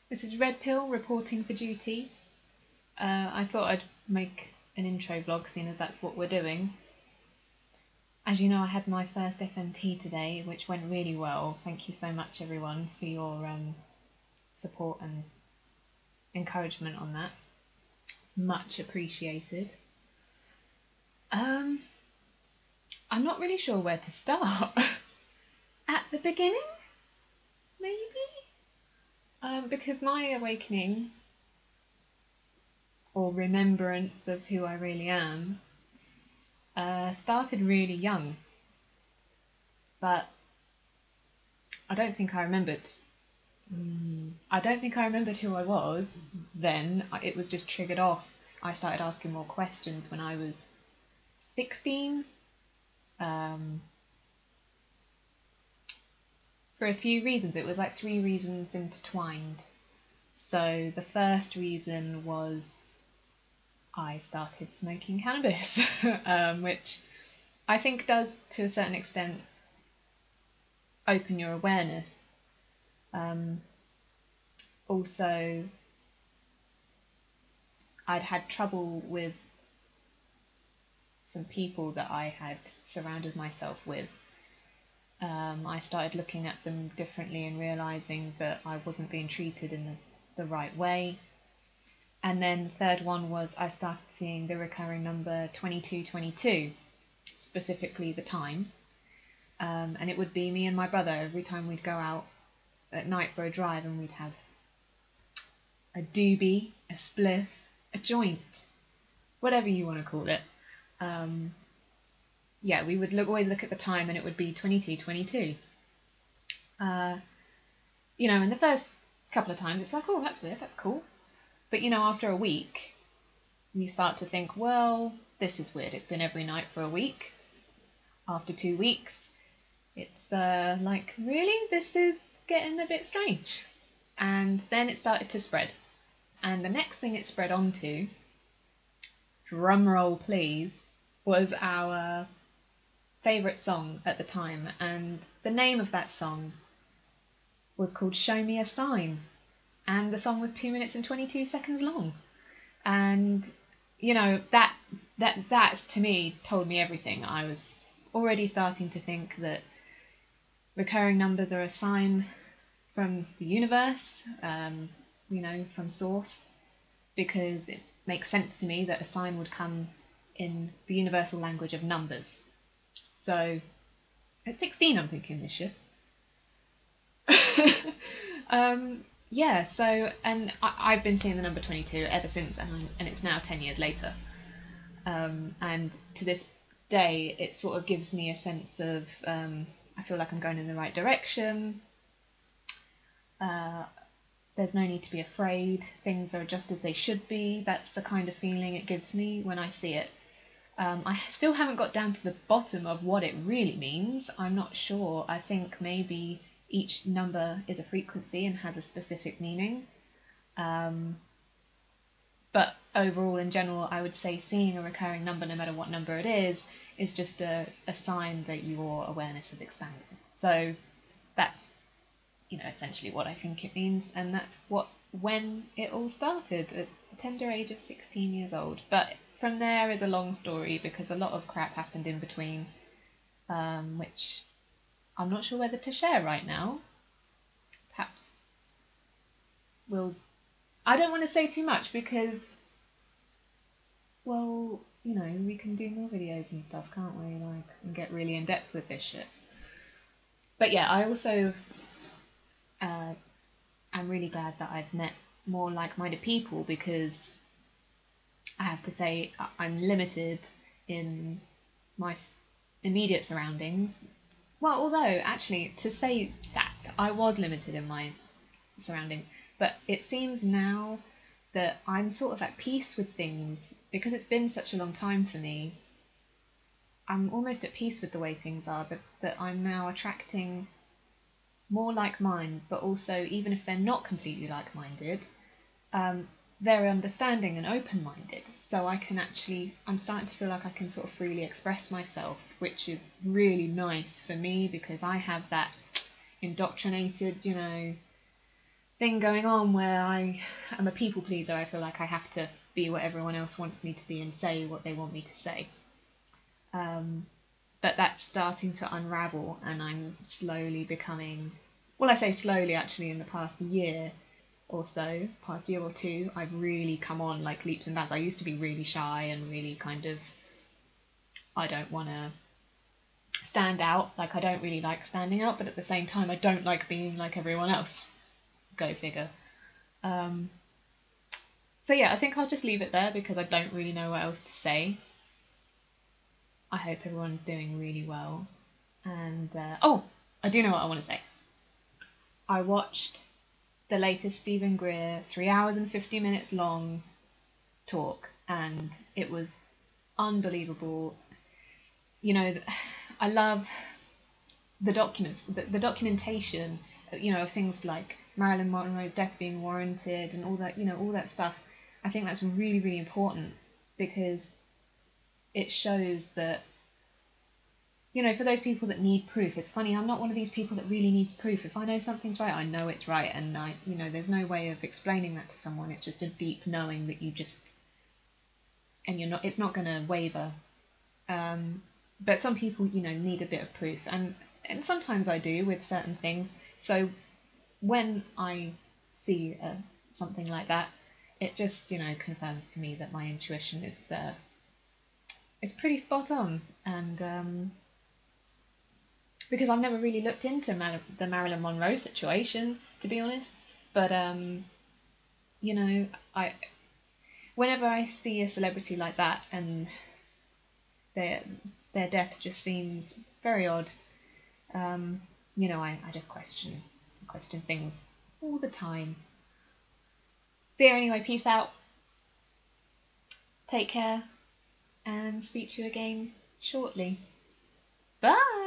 This is Red Pill reporting for duty. I thought I'd make an intro vlog, seeing as that's what we're doing. As you know, I had my first FMT today, which went really well. Thank you so much, everyone, for your support and encouragement on that. It's much appreciated. I'm not really sure where to start. At the beginning, maybe? Because my awakening, or remembrance of who I really am, started really young. But I don't think I remembered. I don't think I remembered who I was then. It was just triggered off. I started asking more questions when I was 16. For a few reasons. It was like 3 reasons intertwined. So the first reason was I started smoking cannabis, which I think does, to a certain extent, open your awareness. Also, I'd had trouble with some people that I had surrounded myself with. I started looking at them differently and realising that I wasn't being treated in the right way. And then the third one was I started seeing the recurring number 2222, specifically the time. And it would be me and my brother every time we'd go out at night for a drive, and we'd have a doobie, a spliff, a joint, whatever you want to call it. Yeah, we would always look at the time, and it would be 22:22. You know, in the first couple of times, it's like, oh, that's weird, that's cool. But, you know, after a week, you start to think, well, this is weird. It's been every night for a week. After 2 weeks, it's like, really? This is getting a bit strange. And then it started to spread. And the next thing it spread onto, drum roll please, was our favourite song at the time. And the name of that song was called Show Me a Sign. And the song was 2 minutes and 22 seconds long. And, you know, that's to me told me everything. I was already starting to think that recurring numbers are a sign from the universe, you know, from source, because it makes sense to me that a sign would come in the universal language of numbers. So at 16, I'm thinking this shit. Yeah, so, and I've been seeing the number 22 ever since, and it's now 10 years later. And to this day, it sort of gives me a sense of, I feel like I'm going in the right direction. There's no need to be afraid. Things are just as they should be. That's the kind of feeling it gives me when I see it. I still haven't got down to the bottom of what it really means. I'm not sure. I think maybe each number is a frequency and has a specific meaning. But overall, in general, I would say seeing a recurring number, no matter what number it is just a sign that your awareness has expanded. So that's, you know, essentially what I think it means, and that's when it all started at the tender age of 16 years old. But from there is a long story, because a lot of crap happened in between, which I'm not sure whether to share right now. Perhaps I don't want to say too much because, well, you know, we can do more videos and stuff, can't we? Like, and get really in depth with this shit. But yeah, I also am really glad that I've met more like-minded people, because I have to say I'm limited in my immediate surroundings. Well, although actually to say that I was limited in my surroundings, but it seems now that I'm sort of at peace with things, because it's been such a long time for me. I'm almost at peace with the way things are, that I'm now attracting more like minds, but also, even if they're not completely like-minded, they're understanding and open-minded. So I'm starting to feel like I can sort of freely express myself, which is really nice for me, because I have that indoctrinated, you know, thing going on where I am a people pleaser. I feel like I have to be what everyone else wants me to be and say what they want me to say. But that's starting to unravel, and I'm slowly becoming, well, I say slowly actually, in the past year or so, past year or two, I've really come on like leaps and bounds. I used to be really shy and really kind of, I don't want to stand out. Like, I don't really like standing out, but at the same time, I don't like being like everyone else. Go figure. So yeah, I think I'll just leave it there because I don't really know what else to say. I hope everyone's doing really well. And, oh, I do know what I want to say. I watched the latest Stephen Greer 3 hours and 50 minutes long talk, and it was unbelievable. You know, I love the documents, the documentation, you know, of things like Marilyn Monroe's death being warranted and all that, you know, all that stuff. I think that's really, really important because it shows that, you know, for those people that need proof, it's funny, I'm not one of these people that really needs proof. If I know something's right, I know it's right, and you know, there's no way of explaining that to someone. It's just a deep knowing that you just, and it's not going to waver. But some people, you know, need a bit of proof, and sometimes I do with certain things. So when I see something like that, it just, you know, confirms to me that my intuition is pretty spot on, and because I've never really looked into the Marilyn Monroe situation, to be honest. But you know, whenever I see a celebrity like that and their death just seems very odd, you know, I just question things all the time. So yeah, anyway, peace out. Take care, and speak to you again shortly. Bye!